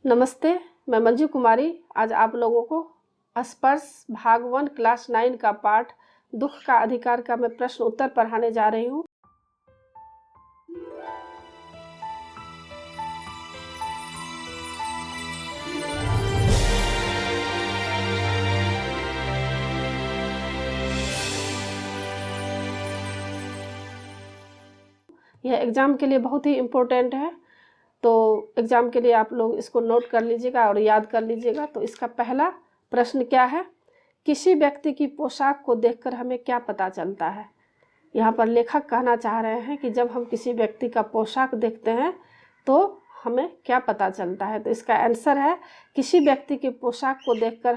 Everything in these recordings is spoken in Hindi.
नमस्ते, मैं मंजू कुमारी आज आप लोगों को स्पर्श भाग 1 क्लास 9 का पाठ दुख का अधिकार का मैं प्रश्न उत्तर पढ़ाने जा रही हूँ। यह एग्ज़ाम के लिए बहुत ही इम्पोर्टेंट है, तो एग्ज़ाम के लिए आप लोग इसको नोट कर लीजिएगा और याद कर लीजिएगा। तो इसका पहला प्रश्न क्या है? किसी व्यक्ति की पोशाक को देखकर हमें क्या पता चलता है? यहाँ पर लेखक कहना चाह रहे हैं कि जब हम किसी व्यक्ति का पोशाक देखते हैं तो हमें क्या पता चलता है। तो इसका आंसर है किसी व्यक्ति की पोशाक को देखकर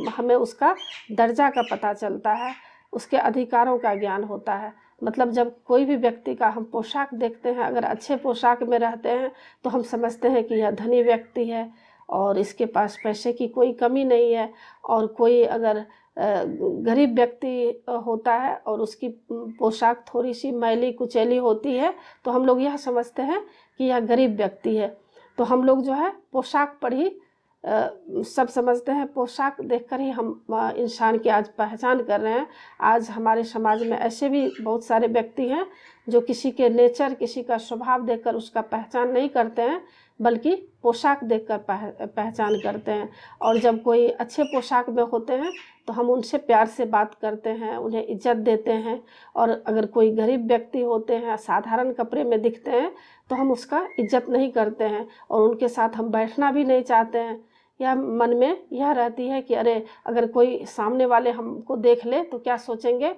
हमें उसका दर्जा का पता चलता है, उसके अधिकारों का ज्ञान होता है। मतलब जब कोई भी व्यक्ति का हम पोशाक देखते हैं, अगर अच्छे पोशाक में रहते हैं तो हम समझते हैं कि यह धनी व्यक्ति है और इसके पास पैसे की कोई कमी नहीं है। और कोई अगर गरीब व्यक्ति होता है और उसकी पोशाक थोड़ी सी मैली कुचैली होती है तो हम लोग यह समझते हैं कि यह गरीब व्यक्ति है। तो हम लोग जो है पोशाक पर ही सब समझते हैं, पोशाक देखकर ही हम इंसान की आज पहचान कर रहे हैं। आज हमारे समाज में ऐसे भी बहुत सारे व्यक्ति हैं जो किसी के नेचर, किसी का स्वभाव देखकर उसका पहचान नहीं करते हैं, बल्कि पोशाक देखकर पहचान करते हैं। और जब कोई अच्छे पोशाक में होते हैं तो हम उनसे प्यार से बात करते हैं, उन्हें इज्जत देते हैं। और अगर कोई गरीब व्यक्ति होते हैं, साधारण कपड़े में दिखते हैं तो हम उसका इज्जत नहीं करते हैं और उनके साथ हम बैठना भी नहीं चाहते हैं। यह मन में यह रहती है कि अरे अगर कोई सामने वाले हमको देख ले तो क्या सोचेंगे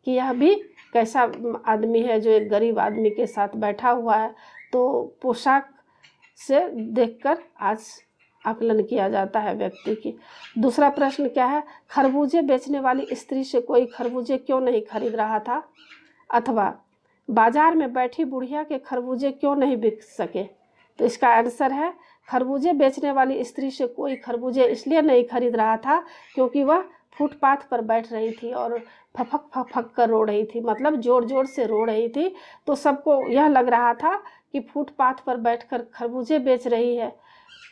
कि यह भी कैसा आदमी है जो एक गरीब आदमी के साथ बैठा हुआ है। तो पोशाक से देखकर आज आकलन किया जाता है व्यक्ति की। दूसरा प्रश्न क्या है? खरबूजे बेचने वाली स्त्री से कोई खरबूजे क्यों नहीं खरीद रहा था? अथवा बाजार में बैठी बुढ़िया के खरबूजे क्यों नहीं बिक सके? तो इसका आंसर है खरबूजे बेचने वाली स्त्री से कोई खरबूजे इसलिए नहीं खरीद रहा था क्योंकि वह फुटपाथ पर बैठ रही थी और फफक फफक कर रो रही थी, मतलब ज़ोर ज़ोर से रो रही थी। तो सबको यह लग रहा था कि फुटपाथ पर बैठकर खरबूजे बेच रही है,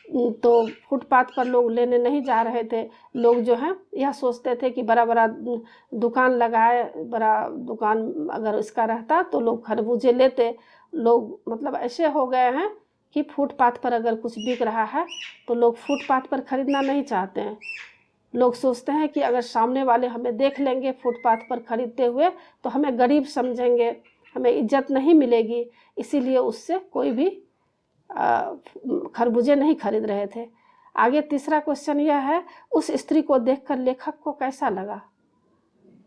तो फुटपाथ पर लोग लेने नहीं जा रहे थे। लोग जो हैं यह सोचते थे कि बड़ा बड़ा दुकान लगाए, बड़ा दुकान अगर इसका रहता तो लोग खरबूजे लेते। लोग मतलब ऐसे हो गए हैं कि फुटपाथ पर अगर कुछ बिक रहा है तो लोग फुटपाथ पर ख़रीदना नहीं चाहते हैं। लोग सोचते हैं कि अगर सामने वाले हमें देख लेंगे फुटपाथ पर ख़रीदते हुए तो हमें गरीब समझेंगे, हमें इज्जत नहीं मिलेगी, इसीलिए उससे कोई भी खरबूजे नहीं खरीद रहे थे। आगे तीसरा क्वेश्चन यह है, उस स्त्री को देखकर लेखक को कैसा लगा?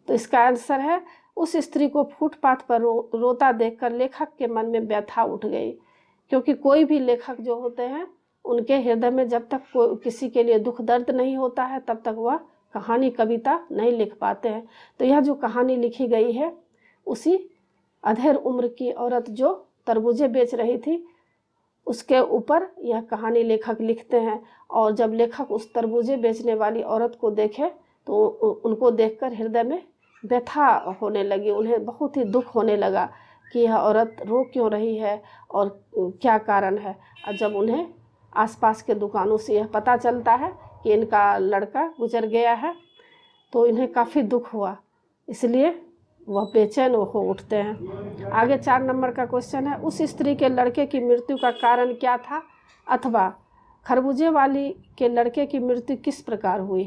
तो इसका आंसर है उस स्त्री को फुटपाथ पर रोता देखकर लेखक के मन में व्यथा उठ गई। क्योंकि कोई भी लेखक जो होते हैं उनके हृदय में जब तक कोई किसी के लिए दुख दर्द नहीं होता है तब तक वह कहानी कविता नहीं लिख पाते हैं। तो यह जो कहानी लिखी गई है उसी अधेड़ उम्र की औरत जो तरबूजे बेच रही थी उसके ऊपर यह कहानी लेखक लिखते हैं। और जब लेखक उस तरबूजे बेचने वाली औरत को देखे तो उनको देखकर हृदय में व्यथा होने लगी, उन्हें बहुत ही दुख होने लगा कि यह औरत रो क्यों रही है और क्या कारण है। और जब उन्हें आसपास के दुकानों से यह पता चलता है कि इनका लड़का गुजर गया है तो इन्हें काफ़ी दुख हुआ, इसलिए वह बेचैन हो उठते हैं। आगे 4 नंबर का क्वेश्चन है, उस स्त्री के लड़के की मृत्यु का कारण क्या था? अथवा खरबूजे वाली के लड़के की मृत्यु किस प्रकार हुई?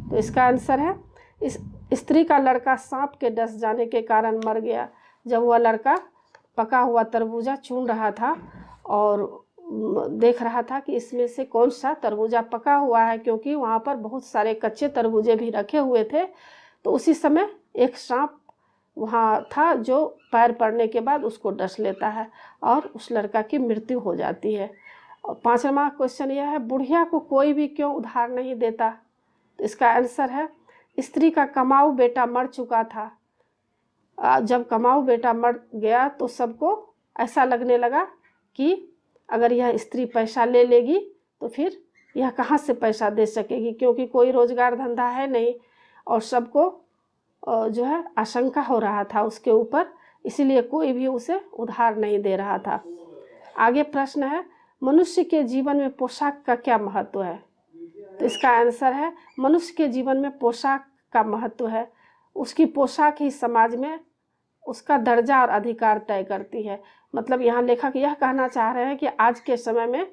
तो इसका आंसर है इस स्त्री का लड़का सांप के डस जाने के कारण मर गया। जब वह लड़का पका हुआ तरबूजा चुन रहा था और देख रहा था कि इसमें से कौन सा तरबूजा पका हुआ है, क्योंकि वहाँ पर बहुत सारे कच्चे तरबूजे भी रखे हुए थे। तो उसी समय एक सांप वहाँ था जो पैर पड़ने के बाद उसको डस लेता है और उस लड़का की मृत्यु हो जाती है। और 5वां क्वेश्चन यह है, बुढ़िया को कोई भी क्यों उधार नहीं देता? तो इसका आंसर है स्त्री का कमाऊ बेटा मर चुका था। जब कमाऊ बेटा मर गया तो सबको ऐसा लगने लगा कि अगर यह स्त्री पैसा ले लेगी तो फिर यह कहाँ से पैसा दे सकेगी, क्योंकि कोई रोज़गार धंधा है नहीं और सबको जो है आशंका हो रहा था उसके ऊपर, इसीलिए कोई भी उसे उधार नहीं दे रहा था। आगे प्रश्न है, मनुष्य के जीवन में पोशाक का क्या महत्व है? तो इसका आंसर है मनुष्य के जीवन में पोशाक का महत्व है। उसकी पोशाक ही समाज में उसका दर्जा और अधिकार तय करती है। मतलब यहाँ लेखक यह कहना चाह रहे हैं कि आज के समय में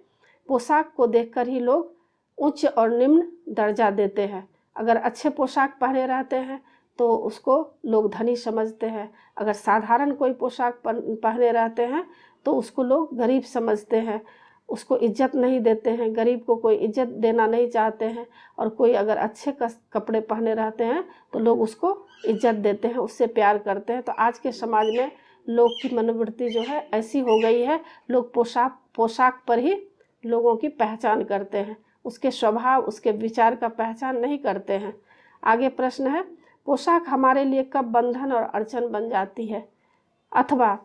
पोशाक को देखकर ही लोग उच्च और निम्न दर्जा देते हैं। अगर अच्छे पोशाक पहने रहते हैं तो उसको लोग धनी समझते हैं, अगर साधारण कोई पोशाक पहने रहते हैं तो उसको लोग गरीब समझते हैं, उसको इज्जत नहीं देते हैं, गरीब को कोई इज्जत देना नहीं चाहते हैं। और कोई अगर अच्छे कपड़े पहने रहते हैं तो लोग उसको इज्जत देते हैं, उससे प्यार करते हैं। तो आज के समाज में लोग की मनोवृत्ति जो है ऐसी हो गई है, लोग पोशाक पर ही लोगों की पहचान करते हैं, उसके स्वभाव उसके विचार का पहचान नहीं करते हैं। आगे प्रश्न है, पोशाक हमारे लिए कब बंधन और अड़चन बन जाती है, अथवा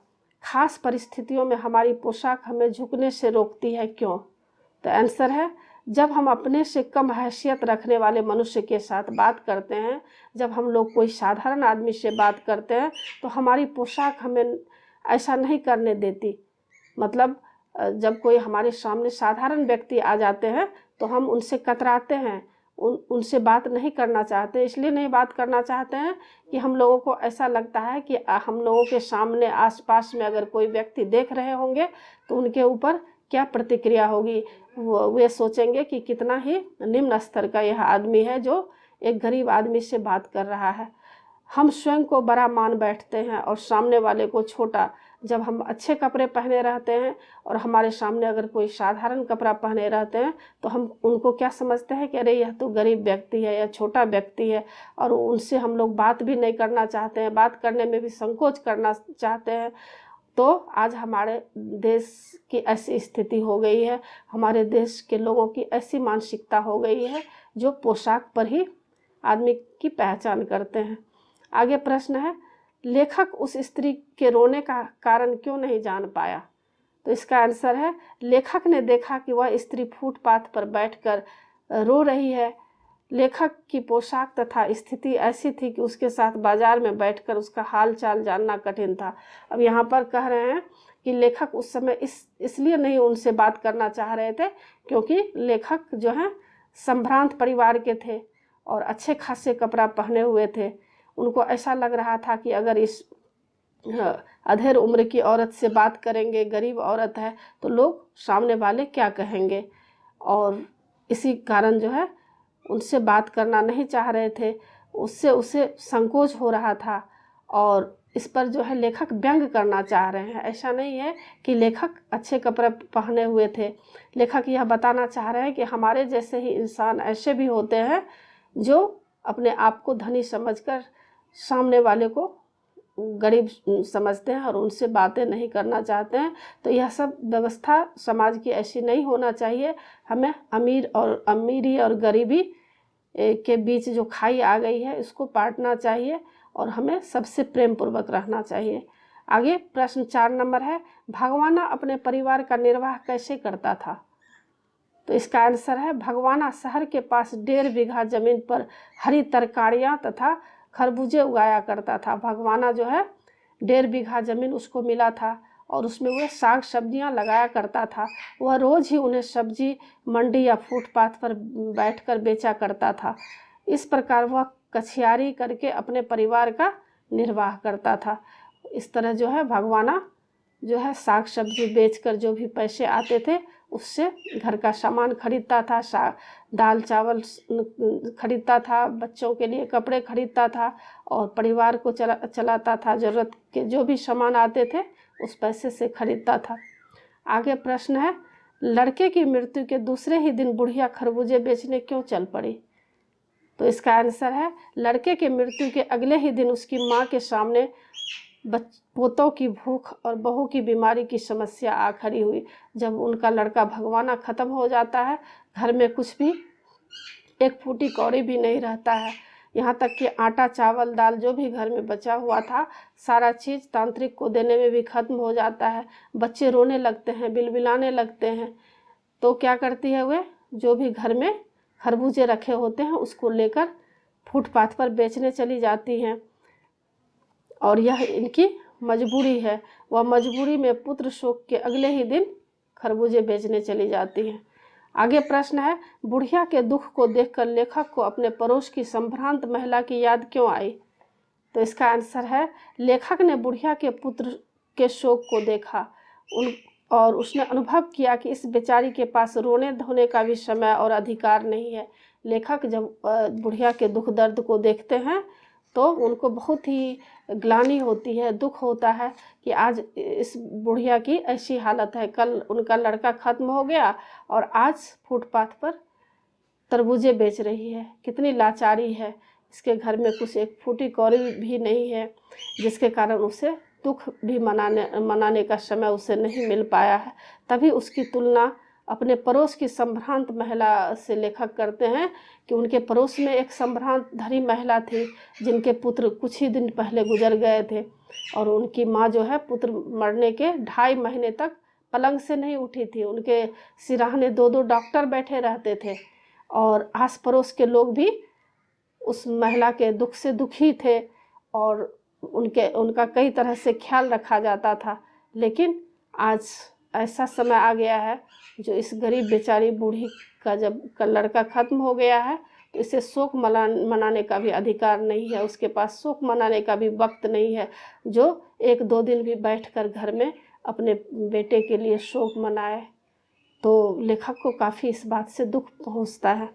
खास परिस्थितियों में हमारी पोशाक हमें झुकने से रोकती है, क्यों? तो आंसर है जब हम अपने से कम हैसियत रखने वाले मनुष्य के साथ बात करते हैं, जब हम लोग कोई साधारण आदमी से बात करते हैं तो हमारी पोशाक हमें ऐसा नहीं करने देती। मतलब जब कोई हमारे सामने साधारण व्यक्ति आ जाते हैं तो हम उनसे कतराते हैं, उनसे बात नहीं करना चाहते। इसलिए नहीं बात करना चाहते हैं कि हम लोगों को ऐसा लगता है कि हम लोगों के सामने आसपास में अगर कोई व्यक्ति देख रहे होंगे तो उनके ऊपर क्या प्रतिक्रिया होगी। वे सोचेंगे कि कितना ही निम्न स्तर का यह आदमी है जो एक गरीब आदमी से बात कर रहा है। हम स्वयं को बड़ा मान बैठते हैं और सामने वाले को छोटा। जब हम अच्छे कपड़े पहने रहते हैं और हमारे सामने अगर कोई साधारण कपड़ा पहने रहते हैं तो हम उनको क्या समझते हैं कि अरे यह तो गरीब व्यक्ति है या छोटा व्यक्ति है, और उनसे हम लोग बात भी नहीं करना चाहते हैं, बात करने में भी संकोच करना चाहते हैं। तो आज हमारे देश की ऐसी स्थिति हो गई है, हमारे देश के लोगों की ऐसी मानसिकता हो गई है जो पोशाक पर ही आदमी की पहचान करते हैं। आगे प्रश्न है, लेखक उस स्त्री के रोने का कारण क्यों नहीं जान पाया? तो इसका आंसर है लेखक ने देखा कि वह स्त्री फुटपाथ पर बैठकर रो रही है। लेखक की पोशाक तथा स्थिति ऐसी थी कि उसके साथ बाजार में बैठकर उसका हाल चाल जानना कठिन था। अब यहाँ पर कह रहे हैं कि लेखक उस समय इसलिए नहीं उनसे बात करना चाह रहे थे क्योंकि लेखक जो हैं संभ्रांत परिवार के थे और अच्छे खासे कपड़ा पहने हुए थे। उनको ऐसा लग रहा था कि अगर इस अधेड़ उम्र की औरत से बात करेंगे, गरीब औरत है, तो लोग सामने वाले क्या कहेंगे, और इसी कारण जो है उनसे बात करना नहीं चाह रहे थे। उससे उसे संकोच हो रहा था और इस पर जो है लेखक व्यंग करना चाह रहे हैं। ऐसा नहीं है कि लेखक अच्छे कपड़े पहने हुए थे। लेखक यह बताना चाह रहे हैं कि हमारे जैसे ही इंसान ऐसे भी होते हैं जो अपने आप को धनी समझकर सामने वाले को गरीब समझते हैं और उनसे बातें नहीं करना चाहते हैं। तो यह सब व्यवस्था समाज की ऐसी नहीं होना चाहिए। हमें अमीरी और गरीबी के बीच जो खाई आ गई है इसको पाटना चाहिए और हमें सबसे प्रेम पूर्वक रहना चाहिए। आगे प्रश्न 4 नंबर है, भगवाना अपने परिवार का निर्वाह कैसे करता था? तो इसका आंसर है भगवाना शहर के पास 1.5 बीघा जमीन पर हरी तरकारियां तथा खरबूजे उगाया करता था। भगवाना जो है 1.5 बीघा जमीन उसको मिला था और उसमें वह साग सब्जियां लगाया करता था। वह रोज़ ही उन्हें सब्जी मंडी या फुटपाथ पर बैठकर बेचा करता था। इस प्रकार वह कछियारी करके अपने परिवार का निर्वाह करता था। इस तरह जो है भगवाना जो है साग सब्जी बेचकर जो भी पैसे आते थे उससे घर का सामान खरीदता था, दाल चावल खरीदता था, बच्चों के लिए कपड़े खरीदता था और परिवार को चलाता था। ज़रूरत के जो भी सामान आते थे उस पैसे से खरीदता था। आगे प्रश्न है, लड़के की मृत्यु के दूसरे ही दिन बुढ़िया खरबूजे बेचने क्यों चल पड़ी? तो इसका आंसर है लड़के के मृत्यु के अगले ही दिन उसकी माँ के सामने पोतों की भूख और बहू की बीमारी की समस्या आ खड़ी हुई। जब उनका लड़का भगवाना ख़त्म हो जाता है, घर में कुछ भी एक फूटी कौड़ी भी नहीं रहता है। यहाँ तक कि आटा चावल दाल जो भी घर में बचा हुआ था सारा चीज़ तांत्रिक को देने में भी ख़त्म हो जाता है। बच्चे रोने लगते हैं, बिलबिलाने लगते हैं। तो क्या करती है, वे जो भी घर में खरबूजे रखे होते हैं उसको लेकर फुटपाथ पर बेचने चली जाती हैं और यह इनकी मजबूरी है। वह मजबूरी में पुत्र शोक के अगले ही दिन खरबूजे बेचने चली जाती हैं। आगे प्रश्न है, बुढ़िया के दुख को देखकर लेखक को अपने पड़ोस की संभ्रांत महिला की याद क्यों आई? तो इसका आंसर है, लेखक ने बुढ़िया के पुत्र के शोक को देखा और उसने अनुभव किया कि इस बेचारी के पास रोने धोने का भी समय और अधिकार नहीं है। लेखक जब बुढ़िया के दुख दर्द को देखते हैं तो उनको बहुत ही ग्लानि होती है, दुख होता है कि आज इस बुढ़िया की ऐसी हालत है, कल उनका लड़का ख़त्म हो गया और आज फुटपाथ पर तरबूजे बेच रही है। कितनी लाचारी है, इसके घर में कुछ एक फूटी कौड़ी भी नहीं है, जिसके कारण उसे दुख भी मनाने का समय उसे नहीं मिल पाया है। तभी उसकी तुलना अपने पड़ोस की संभ्रांत महिला से लेखक करते हैं कि उनके पड़ोस में एक संभ्रांत धनी महिला थी जिनके पुत्र कुछ ही दिन पहले गुजर गए थे और उनकी माँ जो है पुत्र मरने के 2.5 महीने तक पलंग से नहीं उठी थी। उनके सिरहाने 2-2 डॉक्टर बैठे रहते थे और आस पड़ोस के लोग भी उस महिला के दुख से दुखी थे और उनका कई तरह से ख्याल रखा जाता था। लेकिन आज ऐसा समय आ गया है जो इस गरीब बेचारी बूढ़ी का जब लड़का ख़त्म हो गया है तो इसे शोक मनाने का भी अधिकार नहीं है, उसके पास शोक मनाने का भी वक्त नहीं है जो 1-2 दिन भी बैठकर घर में अपने बेटे के लिए शोक मनाए। तो लेखक को काफ़ी इस बात से दुख पहुंचता है।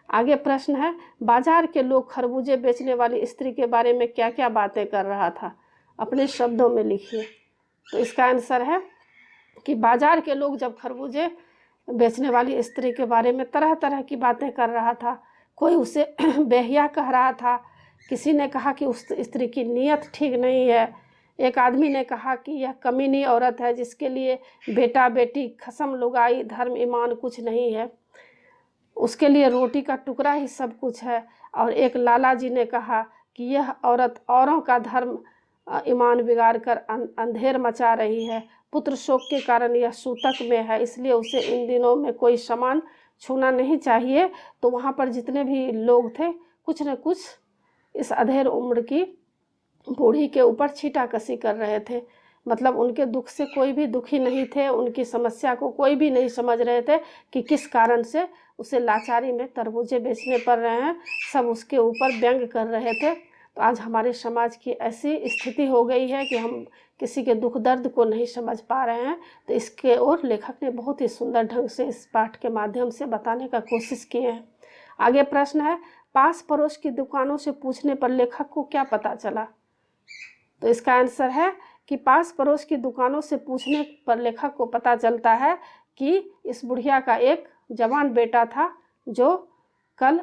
आगे प्रश्न है, बाजार के लोग खरबूजे बेचने वाली स्त्री के बारे में क्या क्या बातें कर रहा था? अपने शब्दों में लिखिए। तो इसका आंसर है कि बाजार के लोग जब खरबूजे बेचने वाली स्त्री के बारे में तरह तरह की बातें कर रहा था। कोई उसे बेहिया कह रहा था, किसी ने कहा कि उस स्त्री की नीयत ठीक नहीं है, एक आदमी ने कहा कि यह कमीनी औरत है जिसके लिए बेटा बेटी खसम लुगाई धर्म ईमान कुछ नहीं है, उसके लिए रोटी का टुकड़ा ही सब कुछ है। और एक लाला जी ने कहा कि यह औरत औरों का धर्म ईमान बिगाड़ कर अंधेर मचा रही है, पुत्र शोक के कारण यह सूतक में है, इसलिए उसे इन दिनों में कोई सामान छूना नहीं चाहिए। तो वहाँ पर जितने भी लोग थे कुछ न कुछ इस अधेड़ उम्र की बूढ़ी के ऊपर छींटाकशी कर रहे थे। मतलब उनके दुख से कोई भी दुखी नहीं थे, उनकी समस्या को कोई भी नहीं समझ रहे थे कि किस कारण से उसे लाचारी में तरबूजे बेचने पड़ रहे हैं। सब उसके ऊपर व्यंग कर रहे थे। तो आज हमारे समाज की ऐसी स्थिति हो गई है कि हम किसी के दुख दर्द को नहीं समझ पा रहे हैं। तो इसके और लेखक ने बहुत ही सुंदर ढंग से इस पाठ के माध्यम से बताने का कोशिश किए हैं। आगे प्रश्न है, पास पड़ोस की दुकानों से पूछने पर लेखक को क्या पता चला? तो इसका आंसर है कि पास पड़ोस की दुकानों से पूछने पर लेखक को पता चलता है कि इस बुढ़िया का एक जवान बेटा था जो कल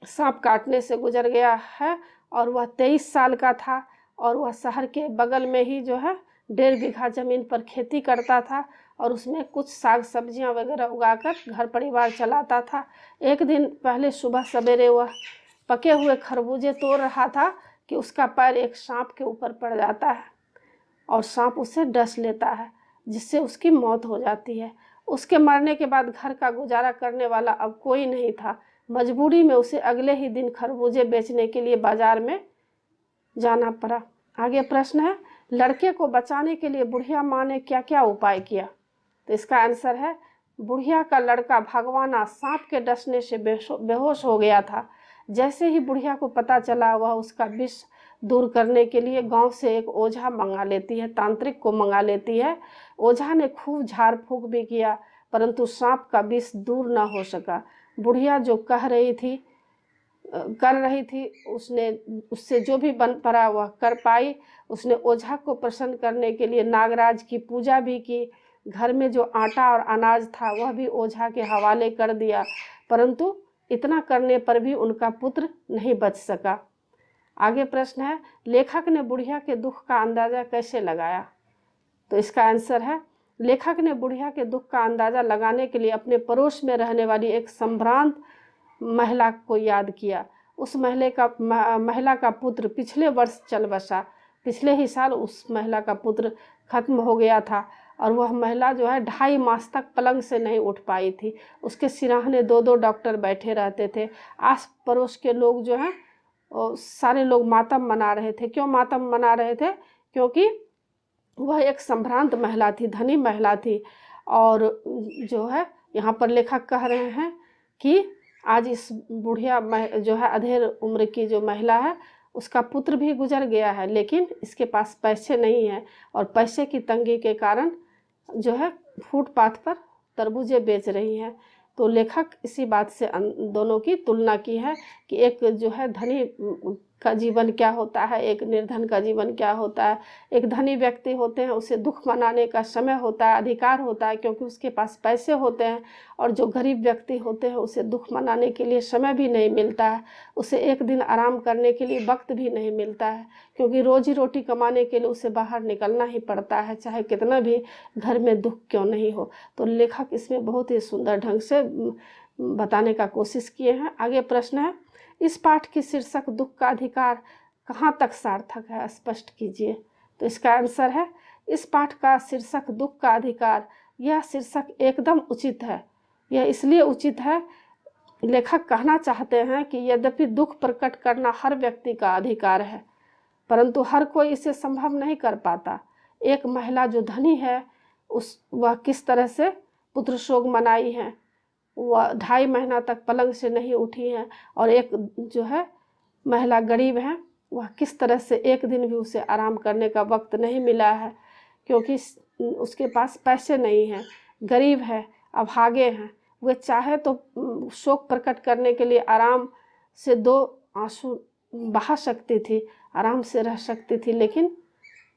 सांप काटने से गुजर गया है और वह 23 साल का था और वह शहर के बगल में ही जो है 1.5 बीघा ज़मीन पर खेती करता था और उसमें कुछ साग सब्जियां वगैरह उगाकर घर परिवार चलाता था। एक दिन पहले सुबह सवेरे वह पके हुए खरबूजे तोड़ रहा था कि उसका पैर एक सांप के ऊपर पड़ जाता है और सांप उसे डस लेता है जिससे उसकी मौत हो जाती है। उसके मरने के बाद घर का गुजारा करने वाला अब कोई नहीं था। मजबूरी में उसे अगले ही दिन खरबूजे बेचने के लिए बाजार में जाना पड़ा। आगे प्रश्न है, लड़के को बचाने के लिए बुढ़िया माँ ने क्या क्या उपाय किया? तो इसका आंसर है, बुढ़िया का लड़का भगवाना सांप के डसने से बेहोश हो गया था। जैसे ही बुढ़िया को पता चला, वह उसका विष दूर करने के लिए गांव से एक ओझा मंगा लेती है, तांत्रिक को मंगा लेती है। ओझा ने खूब झाड़ फूंक भी किया परंतु सांप का विष दूर न हो सका। बुढ़िया जो कर रही थी उससे जो भी बन पड़ा वह कर पाई। उसने ओझा को प्रसन्न करने के लिए नागराज की पूजा भी की। घर में जो आटा और अनाज था वह भी ओझा के हवाले कर दिया, परंतु इतना करने पर भी उनका पुत्र नहीं बच सका। आगे प्रश्न है, लेखक ने बुढ़िया के दुख का अंदाज़ा कैसे लगाया? तो इसका आंसर है, लेखक ने बुढ़िया के दुख का अंदाज़ा लगाने के लिए अपने पड़ोस में रहने वाली एक संभ्रांत महिला को याद किया। उस महिला का पुत्र पिछले वर्ष चल बसा। पिछले ही साल उस महिला का पुत्र खत्म हो गया था और वह महिला जो है 2.5 मास तक पलंग से नहीं उठ पाई थी। उसके सिरहाने 2-2 डॉक्टर बैठे रहते थे। आस पड़ोस के लोग जो हैं सारे लोग मातम मना रहे थे। क्यों मातम मना रहे थे? क्योंकि वह एक संभ्रांत महिला थी, धनी महिला थी और जो है यहाँ पर लेखक कह रहे हैं कि आज इस बुढ़िया जो है अधेड़ उम्र की जो महिला है उसका पुत्र भी गुजर गया है, लेकिन इसके पास पैसे नहीं है और पैसे की तंगी के कारण जो है फुटपाथ पर तरबूजे बेच रही हैं। तो लेखक इसी बात से दोनों की तुलना की है कि एक जो है धनी का जीवन क्या होता है, एक निर्धन का जीवन क्या होता है। एक धनी व्यक्ति होते हैं उसे दुख मनाने का समय होता है, अधिकार होता है, क्योंकि उसके पास पैसे होते हैं, और जो गरीब व्यक्ति होते हैं उसे दुख मनाने के लिए समय भी नहीं मिलता है, उसे एक दिन आराम करने के लिए वक्त भी नहीं मिलता है, क्योंकि रोजी रोटी कमाने के लिए उसे बाहर निकलना ही पड़ता है, चाहे कितना भी घर में दुख क्यों नहीं हो। तो लेखक इसमें बहुत ही सुंदर ढंग से बताने का कोशिश किए हैं। आगे प्रश्न है, इस पाठ की शीर्षक दुख का अधिकार कहाँ तक सार्थक है, स्पष्ट कीजिए। तो इसका आंसर है, इस पाठ का शीर्षक दुख का अधिकार, यह शीर्षक एकदम उचित है। यह इसलिए उचित है, लेखक कहना चाहते हैं कि यद्यपि दुख प्रकट करना हर व्यक्ति का अधिकार है, परंतु हर कोई इसे संभव नहीं कर पाता। एक महिला जो धनी है वह किस तरह से पुत्र शोक मनाई है, वह 2.5 महीना तक पलंग से नहीं उठी हैं, और एक जो है महिला गरीब है वह किस तरह से एक दिन भी उसे आराम करने का वक्त नहीं मिला है, क्योंकि उसके पास पैसे नहीं हैं, गरीब है, अभागे हैं। वह चाहे तो शोक प्रकट करने के लिए आराम से 2 आंसू बहा सकती थी, आराम से रह सकती थी, लेकिन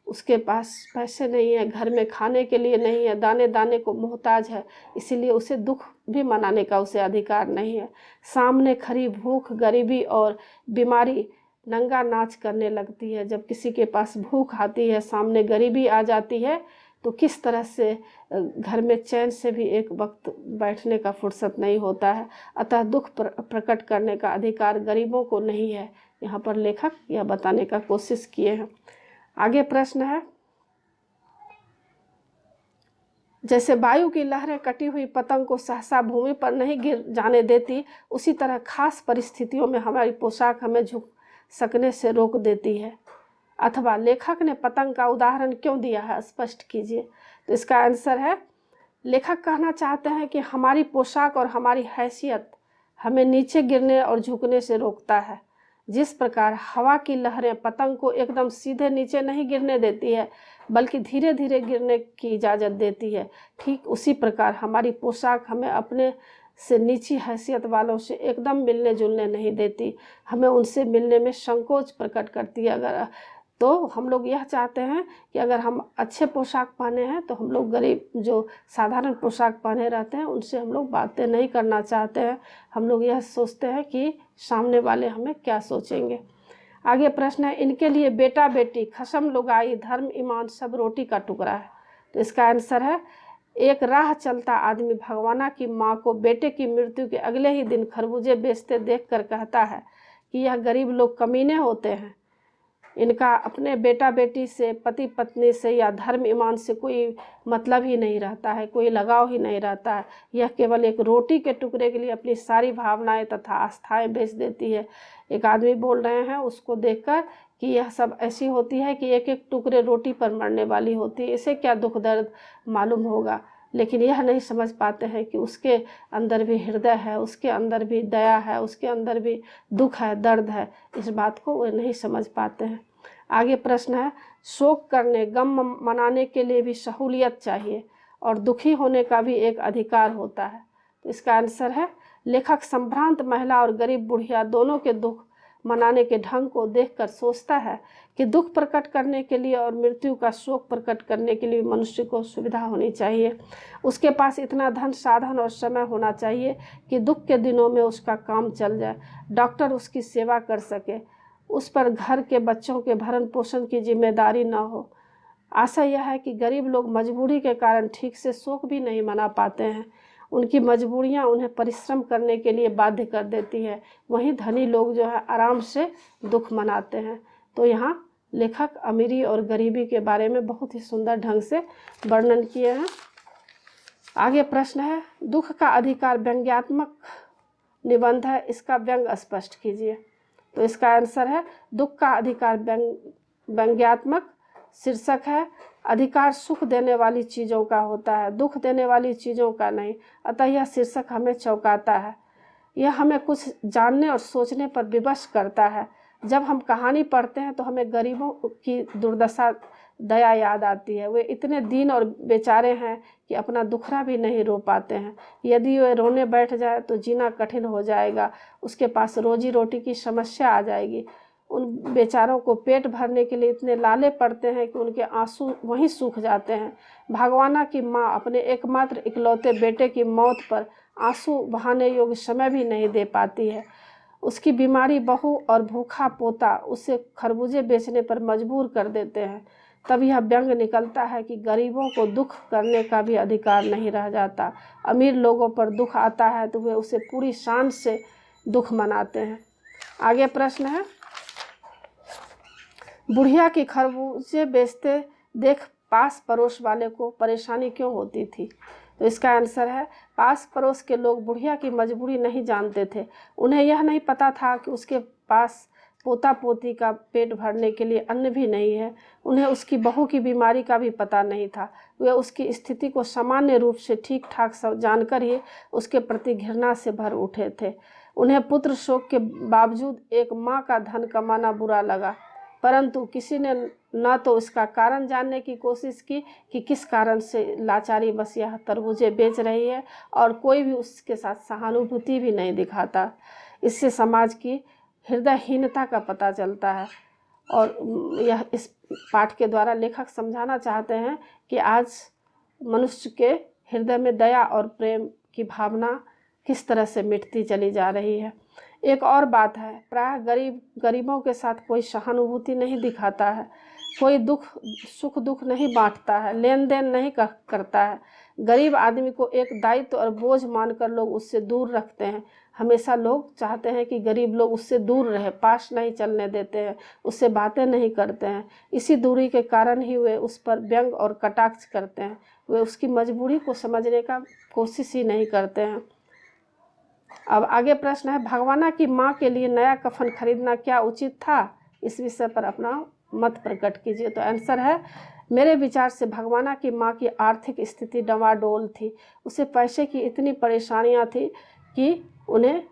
उसके पास पैसे नहीं है, घर में खाने के लिए नहीं है, दाने दाने को मोहताज है, इसीलिए उसे दुख भी मनाने का उसे अधिकार नहीं है। सामने खड़ी भूख, गरीबी और बीमारी नंगा नाच करने लगती है। जब किसी के पास भूख आती है, सामने गरीबी आ जाती है, तो किस तरह से घर में चैन से भी एक वक्त बैठने का फुर्सत नहीं होता है। अतः दुख प्रकट करने का अधिकार गरीबों को नहीं है। यहाँ पर लेखक यह बताने का कोशिश किए हैं। आगे प्रश्न है, जैसे वायु की लहरें कटी हुई पतंग को सहसा भूमि पर नहीं गिर जाने देती, उसी तरह खास परिस्थितियों में हमारी पोशाक हमें झुक सकने से रोक देती है। अथवा लेखक ने पतंग का उदाहरण क्यों दिया है, स्पष्ट कीजिए। तो इसका आंसर है, लेखक कहना चाहते हैं कि हमारी पोशाक और हमारी हैसियत हमें नीचे गिरने और झुकने से रोकता है। जिस प्रकार हवा की लहरें पतंग को एकदम सीधे नीचे नहीं गिरने देती है, बल्कि धीरे धीरे गिरने की इजाज़त देती है, ठीक उसी प्रकार हमारी पोशाक हमें अपने से नीची हैसियत वालों से एकदम मिलने जुलने नहीं देती, हमें उनसे मिलने में संकोच प्रकट करती है। अगर तो हम लोग यह चाहते हैं कि अगर हम अच्छे पोशाक पहने हैं तो हम लोग गरीब जो साधारण पोशाक पहने रहते हैं उनसे हम लोग बातें नहीं करना चाहते हैं। हम लोग यह सोचते हैं कि सामने वाले हमें क्या सोचेंगे। आगे प्रश्न है, इनके लिए बेटा बेटी, खसम लुगाई, धर्म ईमान सब रोटी का टुकड़ा है। तो इसका आंसर है, एक राह चलता आदमी भगवाना की माँ को बेटे की मृत्यु के अगले ही दिन खरबूजे बेचते देखकर कहता है कि यह गरीब लोग कमीने होते हैं, इनका अपने बेटा बेटी से, पति पत्नी से या धर्म ईमान से कोई मतलब ही नहीं रहता है, कोई लगाव ही नहीं रहता है। यह केवल एक रोटी के टुकड़े के लिए अपनी सारी भावनाएं तथा आस्थाएं बेच देती है। एक आदमी बोल रहे हैं उसको देखकर कि यह सब ऐसी होती है कि एक एक टुकड़े रोटी पर मरने वाली होती है, इसे क्या दुख दर्द मालूम होगा। लेकिन यह नहीं समझ पाते हैं कि उसके अंदर भी हृदय है, उसके अंदर भी दया है, उसके अंदर भी दुख है, दर्द है। इस बात को वे नहीं समझ पाते हैं। आगे प्रश्न है, शोक करने, गम मनाने के लिए भी सहूलियत चाहिए और दुखी होने का भी एक अधिकार होता है। तो इसका आंसर है, लेखक संभ्रांत महिला और गरीब बुढ़िया दोनों के दुख मनाने के ढंग को देखकर सोचता है कि दुख प्रकट करने के लिए और मृत्यु का शोक प्रकट करने के लिए मनुष्य को सुविधा होनी चाहिए। उसके पास इतना धन, साधन और समय होना चाहिए कि दुख के दिनों में उसका काम चल जाए, डॉक्टर उसकी सेवा कर सके, उस पर घर के बच्चों के भरण पोषण की जिम्मेदारी न हो। आशा यह है कि गरीब लोग मजबूरी के कारण ठीक से शोक भी नहीं मना पाते हैं, उनकी मजबूरियां उन्हें परिश्रम करने के लिए बाध्य कर देती है। वहीं धनी लोग जो है आराम से दुख मनाते हैं। तो यहाँ लेखक अमीरी और गरीबी के बारे में बहुत ही सुंदर ढंग से वर्णन किए हैं। आगे प्रश्न है, दुख का अधिकार व्यंग्यात्मक निबंध है, इसका व्यंग स्पष्ट कीजिए। तो इसका आंसर है, दुख का अधिकार व्यंग्यात्मक शीर्षक है, अधिकार सुख देने वाली चीज़ों का होता है, दुख देने वाली चीज़ों का नहीं। अतः यह शीर्षक हमें चौंकाता है। यह हमें कुछ जानने और सोचने पर विवश करता है। जब हम कहानी पढ़ते हैं तो हमें गरीबों की दुर्दशा दया याद आती है। वे इतने दीन और बेचारे हैं कि अपना दुखड़ा भी नहीं रो पाते हैं। यदि वे रोने बैठ जाए तो जीना कठिन हो जाएगा, उसके पास रोजी रोटी की समस्या आ जाएगी। उन बेचारों को पेट भरने के लिए इतने लाले पड़ते हैं कि उनके आंसू वहीं सूख जाते हैं। भगवाना की माँ अपने एकमात्र इकलौते बेटे की मौत पर आंसू बहाने योग्य समय भी नहीं दे पाती है। उसकी बीमारी बहू और भूखा पोता उसे खरबूजे बेचने पर मजबूर कर देते हैं। तब यह व्यंग निकलता है कि गरीबों को दुख करने का भी अधिकार नहीं रह जाता। अमीर लोगों पर दुख आता है तो वे उसे पूरी शान से दुख मनाते हैं। आगे प्रश्न है, बुढ़िया की खरबूजे बेचते देख पास पड़ोस वाले को परेशानी क्यों होती थी? तो इसका आंसर है, पास पड़ोस के लोग बुढ़िया की मजबूरी नहीं जानते थे। उन्हें यह नहीं पता था कि उसके पास पोता पोती का पेट भरने के लिए अन्न भी नहीं है। उन्हें उसकी बहू की बीमारी का भी पता नहीं था। वे उसकी स्थिति को सामान्य रूप से ठीक ठाक जानकर ही उसके प्रति घृणा से भर उठे थे। उन्हें पुत्र शोक के बावजूद एक माँ का धन कमाना बुरा लगा, परंतु किसी ने न तो इसका कारण जानने की कोशिश की कि किस कारण से लाचारी बस यह तरबूजे बेच रही है, और कोई भी उसके साथ सहानुभूति भी नहीं दिखाता। इससे समाज की हृदयहीनता का पता चलता है। और यह इस पाठ के द्वारा लेखक समझाना चाहते हैं कि आज मनुष्य के हृदय में दया और प्रेम की भावना किस तरह से मिटती चली जा रही है। एक और बात है, प्रायः गरीबों के साथ कोई सहानुभूति नहीं दिखाता है, कोई सुख दुख नहीं बांटता है, लेन देन नहीं करता है। गरीब आदमी को एक दायित्व और बोझ मानकर लोग उससे दूर रखते हैं। हमेशा लोग चाहते हैं कि गरीब लोग उससे दूर रहे, पास नहीं चलने देते हैं, उससे बातें नहीं करते हैं। इसी दूरी के कारण ही वे उस पर व्यंग और कटाक्ष करते हैं। वे उसकी मजबूरी को समझने का कोशिश ही नहीं करते हैं। अब आगे प्रश्न है, भगवाना की माँ के लिए नया कफन खरीदना क्या उचित था? इस विषय पर अपना मत प्रकट कीजिए। तो आंसर है, मेरे विचार से भगवाना की माँ की आर्थिक स्थिति डवाडोल थी। उसे पैसे की इतनी परेशानियाँ थी कि उन्हें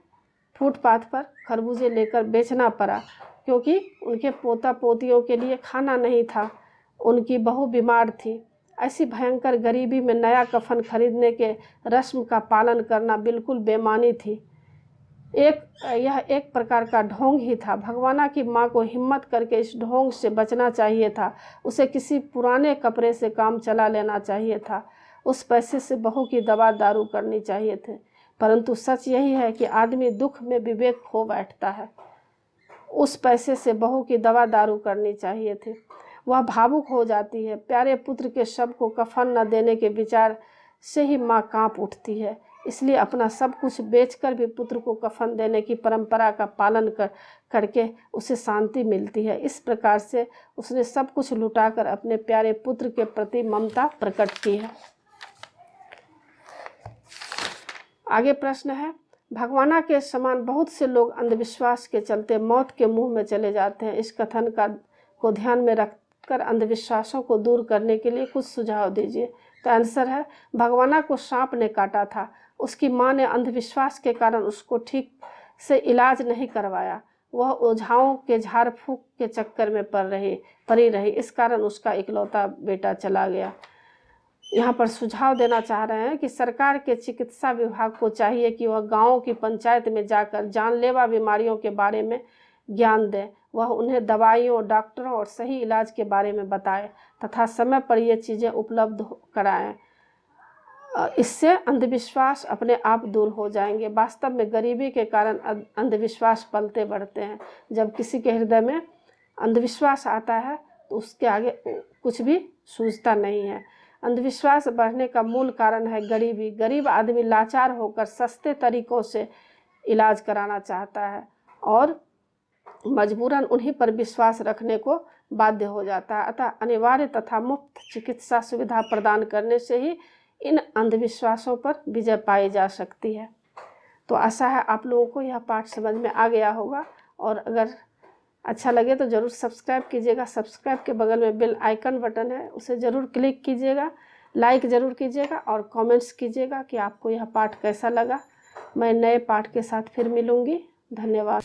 फुटपाथ पर खरबूजे लेकर बेचना पड़ा, क्योंकि उनके पोता पोतियों के लिए खाना नहीं था। उनकी बहू बीमार थी। ऐसी भयंकर गरीबी में नया कफन खरीदने के रस्म का पालन करना बिल्कुल बेमानी थी। यह एक प्रकार का ढोंग ही था। भगवाना की माँ को हिम्मत करके इस ढोंग से बचना चाहिए था। उसे किसी पुराने कपड़े से काम चला लेना चाहिए था। उस पैसे से बहू की दवा दारू करनी चाहिए थे। परंतु सच यही है कि आदमी दुख में विवेक खो बैठता है। उस पैसे से बहू की दवा दारू करनी चाहिए थी। वह भावुक हो जाती है। प्यारे पुत्र के शव को कफन न देने के विचार से ही माँ कांप उठती है। इसलिए अपना सब कुछ बेचकर भी पुत्र को कफन देने की परंपरा का पालन करके उसे शांति मिलती है। इस प्रकार से उसने सब कुछ लुटाकर अपने प्यारे पुत्र के प्रति ममता प्रकट की है। आगे प्रश्न है, भगवाना के समान बहुत से लोग अंधविश्वास के चलते मौत के मुंह में चले जाते हैं। इस कथन को ध्यान में रखकर अंधविश्वासों को दूर करने के लिए कुछ सुझाव दीजिए। तो आंसर है, भगवाना को सांप ने काटा था। उसकी माँ ने अंधविश्वास के कारण उसको ठीक से इलाज नहीं करवाया। वह ओझाओं के झाड़ फूंक के चक्कर में पड़ी रही। इस कारण उसका इकलौता बेटा चला गया। यहाँ पर सुझाव देना चाह रहे हैं कि सरकार के चिकित्सा विभाग को चाहिए कि वह गाँव की पंचायत में जाकर जानलेवा बीमारियों के बारे में ज्ञान दें। वह उन्हें दवाइयों, डॉक्टरों और सही इलाज के बारे में बताए तथा समय पर ये चीज़ें उपलब्ध कराएं। इससे अंधविश्वास अपने आप दूर हो जाएंगे। वास्तव में गरीबी के कारण अंधविश्वास पलते बढ़ते हैं। जब किसी के हृदय में अंधविश्वास आता है तो उसके आगे कुछ भी सूझता नहीं है। अंधविश्वास बढ़ने का मूल कारण है गरीबी। गरीब आदमी लाचार होकर सस्ते तरीकों से इलाज कराना चाहता है और मजबूरन उन्हीं पर विश्वास रखने को बाध्य हो जाता है। अतः अनिवार्य तथा मुफ्त चिकित्सा सुविधा प्रदान करने से ही इन अंधविश्वासों पर विजय पाई जा सकती है। तो आशा है आप लोगों को यह पाठ समझ में आ गया होगा, और अगर अच्छा लगे तो ज़रूर सब्सक्राइब कीजिएगा। सब्सक्राइब के बगल में बेल आइकन बटन है, उसे ज़रूर क्लिक कीजिएगा। लाइक ज़रूर कीजिएगा और कमेंट्स कीजिएगा कि आपको यह पाठ कैसा लगा। मैं नए पाठ के साथ फिर मिलूँगी। धन्यवाद।